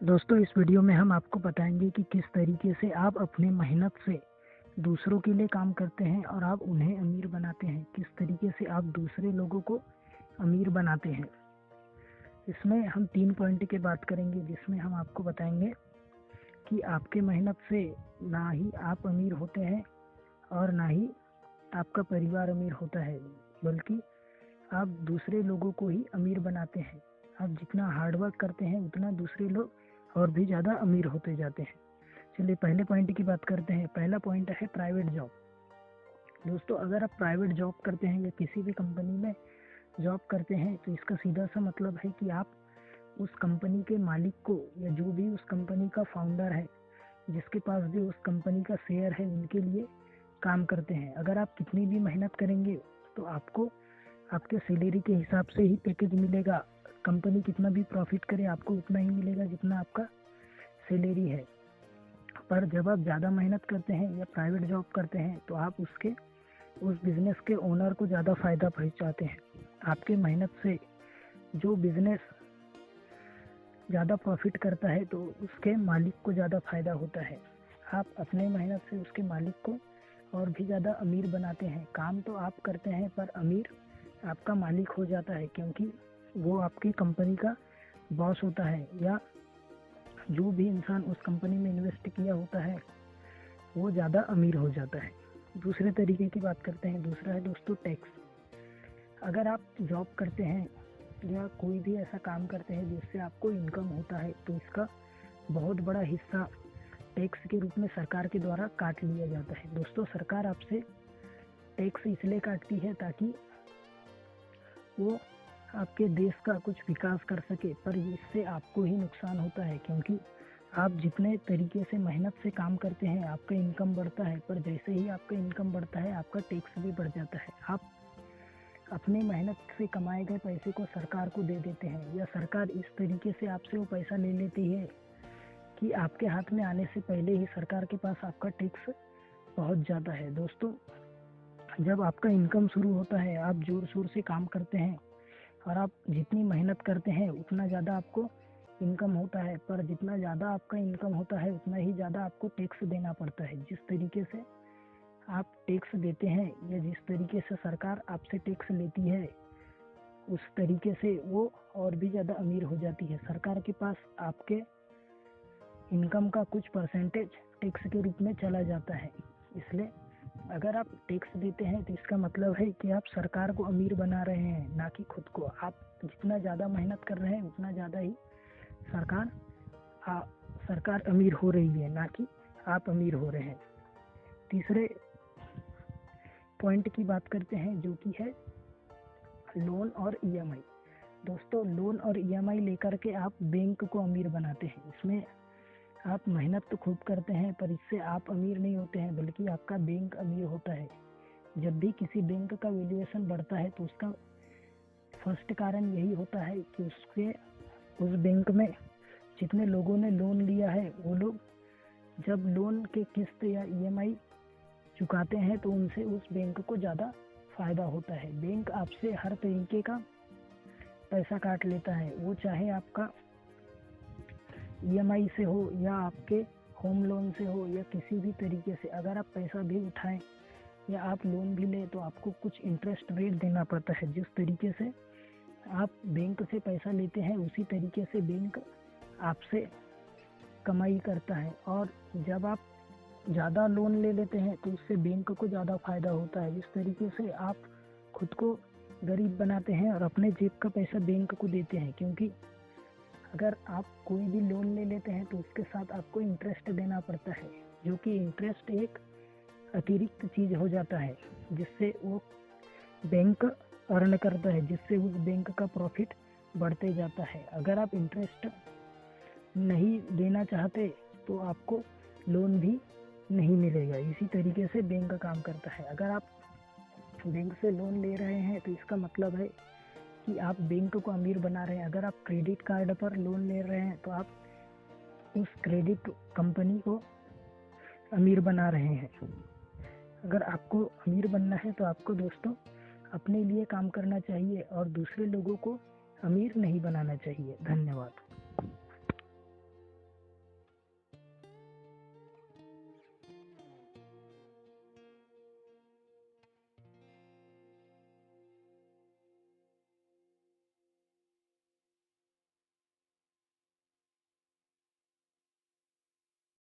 दोस्तों, इस वीडियो में हम आपको बताएंगे कि किस तरीके से आप अपने मेहनत से दूसरों के लिए काम करते हैं और आप उन्हें अमीर बनाते हैं। किस तरीके से आप दूसरे लोगों को अमीर बनाते हैं। इसमें हम 3 पॉइंट की बात करेंगे, जिसमें हम आपको बताएंगे कि आपके मेहनत से ना ही आप अमीर होते हैं और ना ही आपका परिवार अमीर होता है, बल्कि आप दूसरे लोगों को ही अमीर बनाते हैं। आप जितना हार्डवर्क करते हैं उतना दूसरे लोग और भी ज़्यादा अमीर होते जाते हैं। चलिए पहले पॉइंट की बात करते हैं। पहला पॉइंट है प्राइवेट जॉब। दोस्तों, अगर आप प्राइवेट जॉब करते हैं या किसी भी कंपनी में जॉब करते हैं तो इसका सीधा सा मतलब है कि आप उस कंपनी के मालिक को या जो भी उस कंपनी का फाउंडर है, जिसके पास भी उस कंपनी का शेयर है, उनके लिए काम करते हैं। अगर आप कितनी भी मेहनत करेंगे तो आपको आपके सैलरी के हिसाब से ही पैकेज मिलेगा। कंपनी कितना भी प्रॉफिट करे आपको उतना ही मिलेगा जितना आपका सैलरी है। पर जब आप ज़्यादा मेहनत करते हैं या प्राइवेट जॉब करते हैं तो आप उस बिज़नेस के ओनर को ज़्यादा फ़ायदा पहुंचाते हैं। आपके मेहनत से जो बिज़नेस ज़्यादा प्रॉफिट करता है तो उसके मालिक को ज़्यादा फ़ायदा होता है। आप अपने मेहनत से उसके मालिक को और भी ज़्यादा अमीर बनाते हैं। काम तो आप करते हैं पर अमीर आपका मालिक हो जाता है, क्योंकि वो आपकी कंपनी का बॉस होता है, या जो भी इंसान उस कंपनी में इन्वेस्ट किया होता है वो ज़्यादा अमीर हो जाता है। दूसरे तरीके की बात करते हैं। दूसरा है दोस्तों टैक्स। अगर आप जॉब करते हैं या कोई भी ऐसा काम करते हैं जिससे आपको इनकम होता है तो इसका बहुत बड़ा हिस्सा टैक्स के रूप में सरकार के द्वारा काट लिया जाता है। दोस्तों, सरकार आपसे टैक्स इसलिए काटती है ताकि वो आपके देश का कुछ विकास कर सके, पर इससे आपको ही नुकसान होता है, क्योंकि आप जितने तरीके से मेहनत से काम करते हैं आपका इनकम बढ़ता है, पर जैसे ही आपका इनकम बढ़ता है आपका टैक्स भी बढ़ जाता है। आप अपनी मेहनत से कमाए गए पैसे को सरकार को दे देते हैं, या सरकार इस तरीके से आपसे वो पैसा ले लेती है कि आपके हाथ में आने से पहले ही सरकार के पास आपका टैक्स पहुंच जाता है। दोस्तों, जब आपका इनकम शुरू होता है, आप जोर शोर से काम करते हैं और आप जितनी मेहनत करते हैं उतना ज़्यादा आपको इनकम होता है, पर जितना ज़्यादा आपका इनकम होता है उतना ही ज़्यादा आपको टैक्स देना पड़ता है। जिस तरीके से आप टैक्स देते हैं या जिस तरीके से सरकार आपसे टैक्स लेती है, उस तरीके से वो और भी ज़्यादा अमीर हो जाती है। सरकार के पास आपके इनकम का कुछ परसेंटेज टैक्स के रूप में चला जाता है। इसलिए अगर आप टैक्स देते हैं तो इसका मतलब है कि आप सरकार को अमीर बना रहे हैं, ना कि खुद को। आप जितना ज़्यादा मेहनत कर रहे हैं उतना ज़्यादा ही सरकार अमीर हो रही है, ना कि आप अमीर हो रहे हैं। तीसरे पॉइंट की बात करते हैं, जो कि है लोन और ईएमआई। दोस्तों, लोन और ईएमआई लेकर के आप बैंक को अमीर बनाते हैं। इसमें आप मेहनत तो खूब करते हैं पर इससे आप अमीर नहीं होते हैं, बल्कि आपका बैंक अमीर होता है। जब भी किसी बैंक का वैल्यूएशन बढ़ता है तो उसका फर्स्ट कारण यही होता है कि उस बैंक में जितने लोगों ने लोन लिया है वो लोग जब लोन के किस्त या ईएमआई चुकाते हैं तो उनसे उस बैंक को ज़्यादा फ़ायदा होता है। बैंक आपसे हर तरीके का पैसा काट लेता है, वो चाहे आपका ईएमआई से हो या आपके होम लोन से हो या किसी भी तरीके से। अगर आप पैसा भी उठाएं या आप लोन भी लें तो आपको कुछ इंटरेस्ट रेट देना पड़ता है। जिस तरीके से आप बैंक से पैसा लेते हैं उसी तरीके से बैंक आपसे कमाई करता है, और जब आप ज़्यादा लोन ले लेते हैं तो उससे बैंक को ज़्यादा फ़ायदा होता है। इस तरीके से आप खुद को गरीब बनाते हैं और अपने जेब का पैसा बैंक को देते हैं, क्योंकि अगर आप कोई भी लोन ले लेते हैं तो उसके साथ आपको इंटरेस्ट देना पड़ता है, जो कि इंटरेस्ट एक अतिरिक्त चीज़ हो जाता है जिससे वो बैंक अर्न करता है, जिससे उस बैंक का प्रॉफिट बढ़ते जाता है। अगर आप इंटरेस्ट नहीं देना चाहते तो आपको लोन भी नहीं मिलेगा। इसी तरीके से बैंक काम करता है। अगर आप बैंक से लोन ले रहे हैं तो इसका मतलब है कि आप बैंक को अमीर बना रहे हैं। अगर आप क्रेडिट कार्ड पर लोन ले रहे हैं तो आप उस क्रेडिट कंपनी को अमीर बना रहे हैं। अगर आपको अमीर बनना है तो आपको दोस्तों अपने लिए काम करना चाहिए और दूसरे लोगों को अमीर नहीं बनाना चाहिए। धन्यवाद।